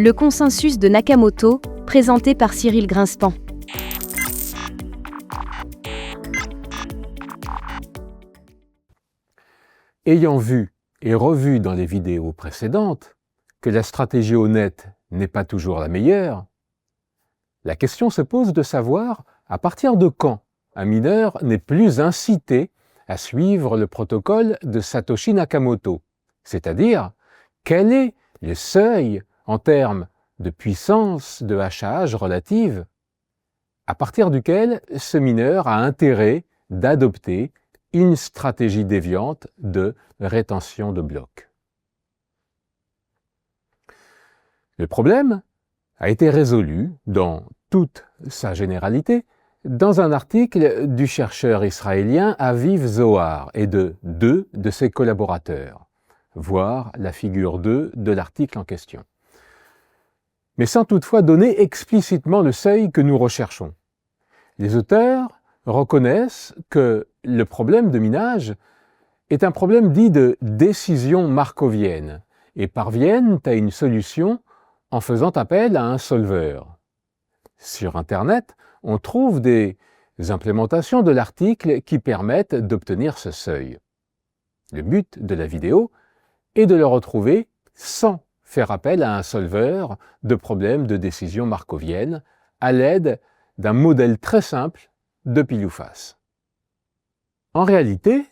Le consensus de Nakamoto, présenté par Cyril Grinspan. Ayant vu et revu dans les vidéos précédentes que la stratégie honnête n'est pas toujours la meilleure, la question se pose de savoir à partir de quand un mineur n'est plus incité à suivre le protocole de Satoshi Nakamoto, c'est-à-dire quel est le seuil en termes de puissance de hachage relative à partir duquel ce mineur a intérêt d'adopter une stratégie déviante de rétention de blocs. Le problème a été résolu dans toute sa généralité dans un article du chercheur israélien Aviv Zohar et de deux de ses collaborateurs, voir la figure 2 de l'article en question. Mais sans toutefois donner explicitement le seuil que nous recherchons. Les auteurs reconnaissent que le problème de minage est un problème dit de décision markovienne et parviennent à une solution en faisant appel à un solveur. Sur Internet, on trouve des implémentations de l'article qui permettent d'obtenir ce seuil. Le but de la vidéo est de le retrouver sans faire appel à un solveur de problèmes de décision markovienne à l'aide d'un modèle très simple de pile ou face. En réalité,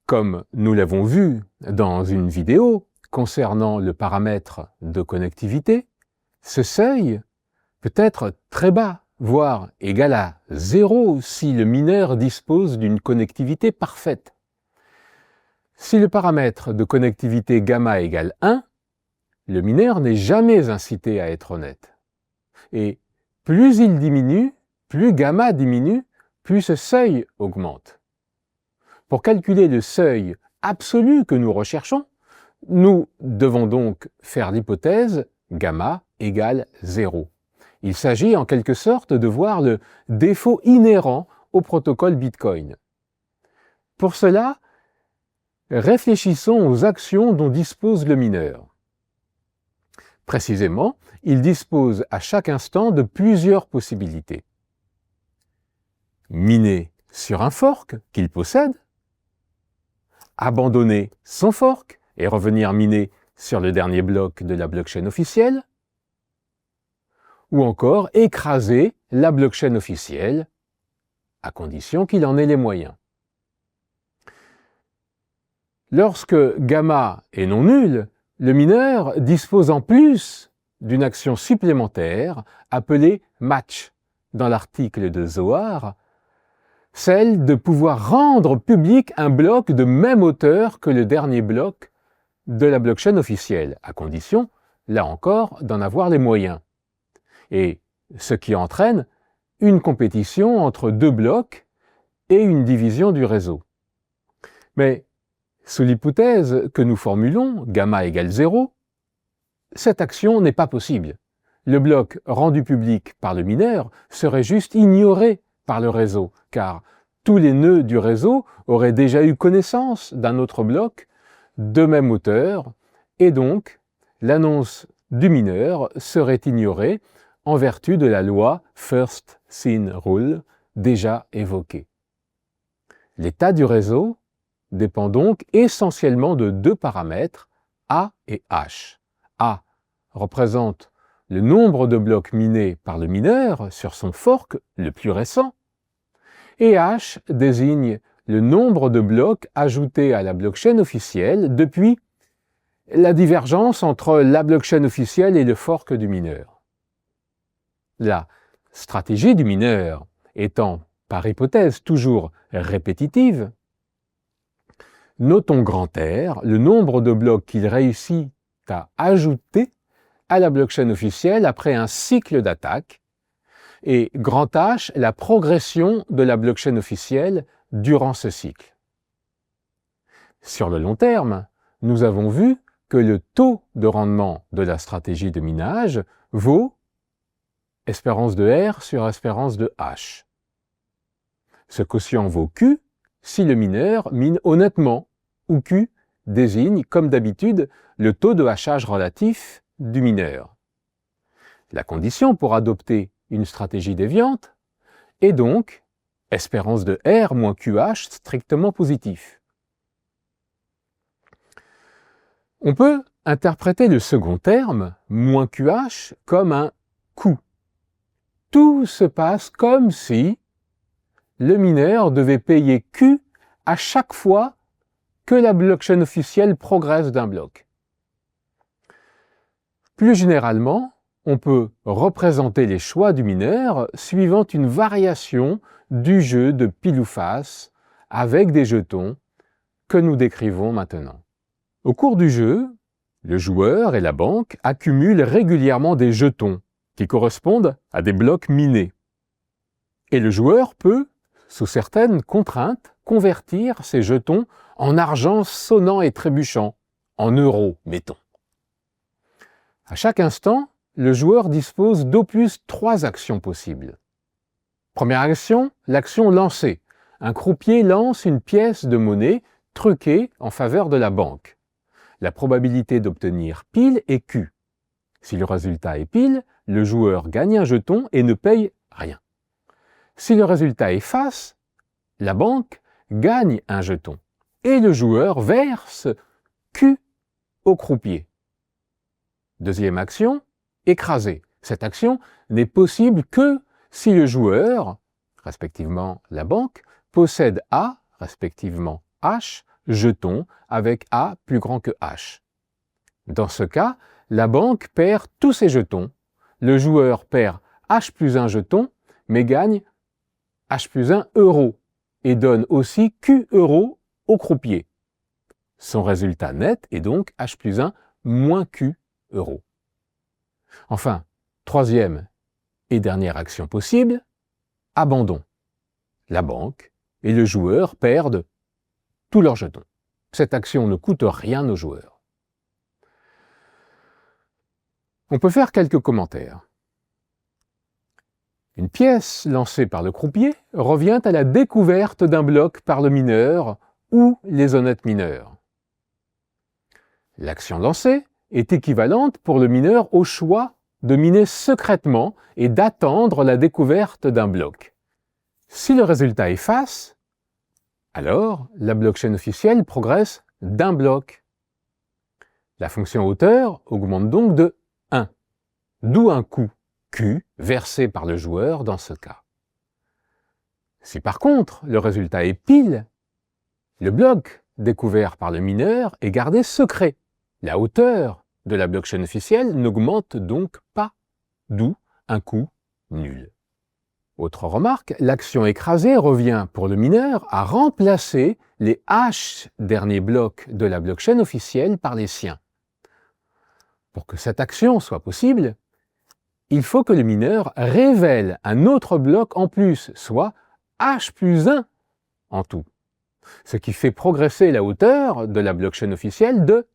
comme nous l'avons vu dans une vidéo concernant le paramètre de connectivité, ce seuil peut être très bas, voire égal à 0 si le mineur dispose d'une connectivité parfaite. Si le paramètre de connectivité gamma égale 1, le mineur n'est jamais incité à être honnête. Et plus il diminue, plus gamma diminue, plus ce seuil augmente. Pour calculer le seuil absolu que nous recherchons, nous devons donc faire l'hypothèse gamma égale 0. Il s'agit en quelque sorte de voir le défaut inhérent au protocole Bitcoin. Pour cela, réfléchissons aux actions dont dispose le mineur. Précisément, il dispose à chaque instant de plusieurs possibilités. Miner sur un fork qu'il possède, abandonner son fork et revenir miner sur le dernier bloc de la blockchain officielle, ou encore écraser la blockchain officielle, à condition qu'il en ait les moyens. Lorsque gamma est non nul, le mineur dispose en plus d'une action supplémentaire appelée match dans l'article de Zohar, celle de pouvoir rendre public un bloc de même hauteur que le dernier bloc de la blockchain officielle, à condition, là encore, d'en avoir les moyens. Et ce qui entraîne une compétition entre deux blocs et une division du réseau. Mais sous l'hypothèse que nous formulons, gamma égale 0, cette action n'est pas possible. Le bloc rendu public par le mineur serait juste ignoré par le réseau, car tous les nœuds du réseau auraient déjà eu connaissance d'un autre bloc de même hauteur, et donc l'annonce du mineur serait ignorée en vertu de la loi First Seen Rule déjà évoquée. L'état du réseau dépend donc essentiellement de deux paramètres, A et H. A représente le nombre de blocs minés par le mineur sur son fork le plus récent, et H désigne le nombre de blocs ajoutés à la blockchain officielle depuis la divergence entre la blockchain officielle et le fork du mineur. La stratégie du mineur étant, par hypothèse, toujours répétitive, notons grand R, le nombre de blocs qu'il réussit à ajouter à la blockchain officielle après un cycle d'attaque, et grand H, la progression de la blockchain officielle durant ce cycle. Sur le long terme, nous avons vu que le taux de rendement de la stratégie de minage vaut espérance de R sur espérance de H. Ce quotient vaut Q si le mineur mine honnêtement, où Q désigne, comme d'habitude, le taux de hachage relatif du mineur. La condition pour adopter une stratégie déviante est donc espérance de R moins QH strictement positif. On peut interpréter le second terme, moins QH, comme un coût. Tout se passe comme si le mineur devait payer Q à chaque fois que la blockchain officielle progresse d'un bloc. Plus généralement, on peut représenter les choix du mineur suivant une variation du jeu de pile ou face avec des jetons que nous décrivons maintenant. Au cours du jeu, le joueur et la banque accumulent régulièrement des jetons qui correspondent à des blocs minés. Et le joueur peut, sous certaines contraintes, convertir ces jetons en argent sonnant et trébuchant, en euros, mettons. À chaque instant, le joueur dispose d'au plus 3 actions possibles. Première action, l'action lancée. Un croupier lance une pièce de monnaie truquée en faveur de la banque. La probabilité d'obtenir pile est Q. Si le résultat est pile, le joueur gagne un jeton et ne paye rien. Si le résultat est face, la banque gagne un jeton et le joueur verse Q au croupier. Deuxième action, écraser. Cette action n'est possible que si le joueur, respectivement la banque, possède A, respectivement H, jetons avec A plus grand que H. Dans ce cas, la banque perd tous ses jetons, le joueur perd H plus 1 jeton, mais gagne H plus 1 euros et donne aussi Q euros au croupier. Son résultat net est donc H plus 1 moins Q euros. Enfin, troisième et dernière action possible, abandon. La banque et le joueur perdent tous leurs jetons. Cette action ne coûte rien aux joueurs. On peut faire quelques commentaires. Une pièce lancée par le croupier revient à la découverte d'un bloc par le mineur ou les honnêtes mineurs. L'action lancée est équivalente pour le mineur au choix de miner secrètement et d'attendre la découverte d'un bloc. Si le résultat est face, alors la blockchain officielle progresse d'un bloc. La fonction hauteur augmente donc de 1, d'où un coût Q versé par le joueur dans ce cas. Si par contre le résultat est pile, le bloc découvert par le mineur est gardé secret. La hauteur de la blockchain officielle n'augmente donc pas, d'où un coût nul. Autre remarque, l'action écrasée revient pour le mineur à remplacer les H derniers blocs de la blockchain officielle par les siens. Pour que cette action soit possible, il faut que le mineur révèle un autre bloc en plus, soit H plus 1 en tout, ce qui fait progresser la hauteur de la blockchain officielle de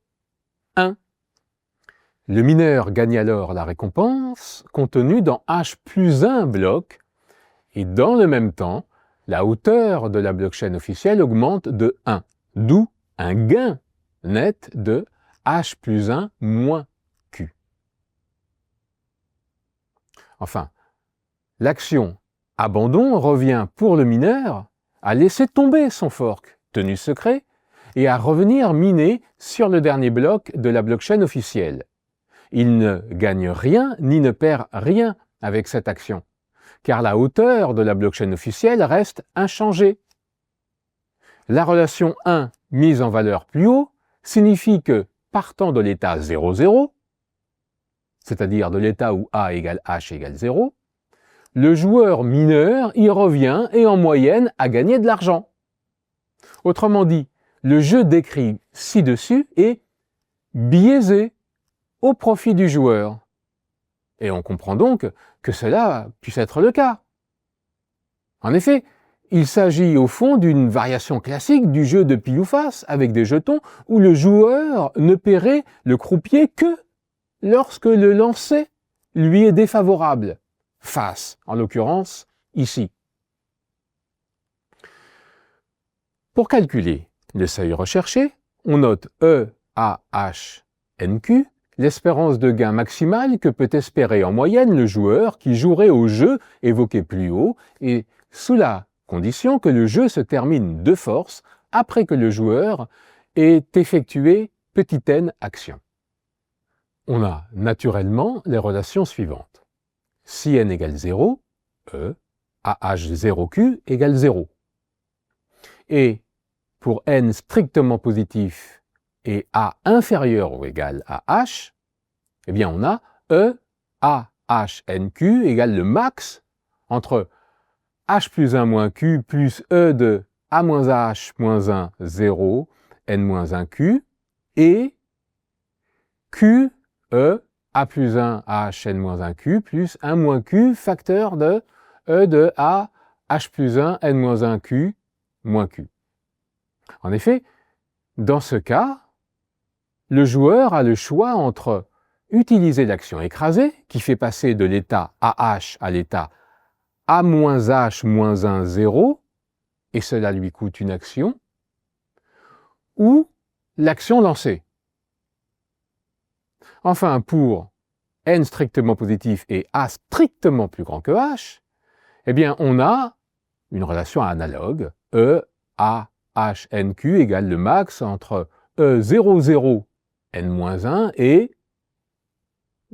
1. Le mineur gagne alors la récompense contenue dans H plus 1 bloc, et dans le même temps, la hauteur de la blockchain officielle augmente de 1, d'où un gain net de H plus 1 moins Q. Enfin, l'action abandon revient pour le mineur à laisser tomber son fork, tenu secret, et à revenir miner sur le dernier bloc de la blockchain officielle. Il ne gagne rien ni ne perd rien avec cette action, car la hauteur de la blockchain officielle reste inchangée. La relation 1 mise en valeur plus haut signifie que, partant de l'état 0,0, c'est-à-dire de l'état où A égale H égale 0, le joueur mineur y revient et en moyenne a gagné de l'argent. Autrement dit, le jeu décrit ci-dessus est biaisé au profit du joueur. Et on comprend donc que cela puisse être le cas. En effet, il s'agit au fond d'une variation classique du jeu de pile ou face avec des jetons où le joueur ne paierait le croupier que lorsque le lancer lui est défavorable, face en l'occurrence ici. Pour calculer le seuil recherché, on note E, A, H, NQ l'espérance de gain maximale que peut espérer en moyenne le joueur qui jouerait au jeu évoqué plus haut, et sous la condition que le jeu se termine de force après que le joueur ait effectué petit n actions. On a naturellement les relations suivantes. Si n égale 0, E, AH0Q égale 0. Et pour n strictement positif et A inférieur ou égal à H, eh bien on a E, AHNQ égale le max entre H plus 1 moins Q plus E de A moins H moins 1, 0, N moins 1 Q, et Q, E, A plus 1 H N moins 1 Q plus 1 moins Q facteur de E de A H plus 1 N moins 1 Q moins Q. En effet, dans ce cas, le joueur a le choix entre utiliser l'action écrasée, qui fait passer de l'état AH à l'état A moins H moins 1, 0, et cela lui coûte une action, ou l'action lancée. Enfin, pour n strictement positif et A strictement plus grand que H, eh bien, on a une relation analogue, E, A, H, N, Q égale le max entre E, 0, 0, N-1 et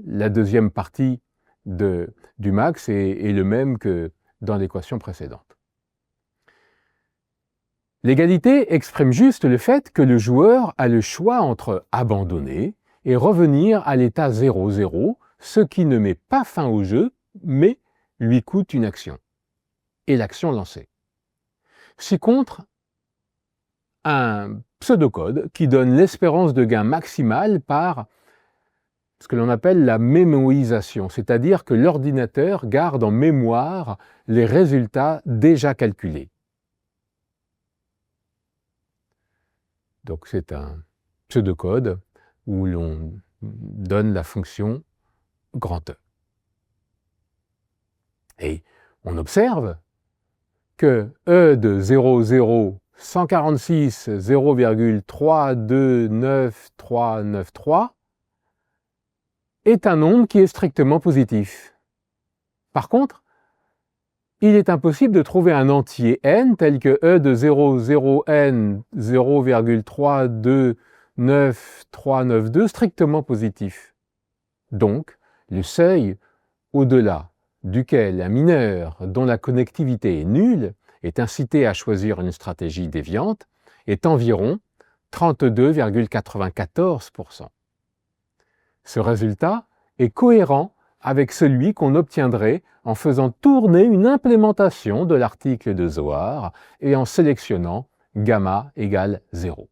la deuxième partie du max est le même que dans l'équation précédente. L'égalité exprime juste le fait que le joueur a le choix entre abandonner et revenir à l'état 0, 0, ce qui ne met pas fin au jeu, mais lui coûte une action, et l'action lancée. Ci-contre, un pseudocode qui donne l'espérance de gain maximale par ce que l'on appelle la mémoisation, c'est-à-dire que l'ordinateur garde en mémoire les résultats déjà calculés. Donc c'est un pseudocode où l'on donne la fonction grand E. Et on observe que E de 0, 0, 146, 0,329393 est un nombre qui est strictement positif. Par contre, il est impossible de trouver un entier n tel que E de 0, 0n 0,329392 strictement positif. Donc, le seuil au-delà duquel un mineur dont la connectivité est nulle est incité à choisir une stratégie déviante est environ 32,94%. Ce résultat est cohérent avec celui qu'on obtiendrait en faisant tourner une implémentation de l'article de Zohar et en sélectionnant gamma égale 0.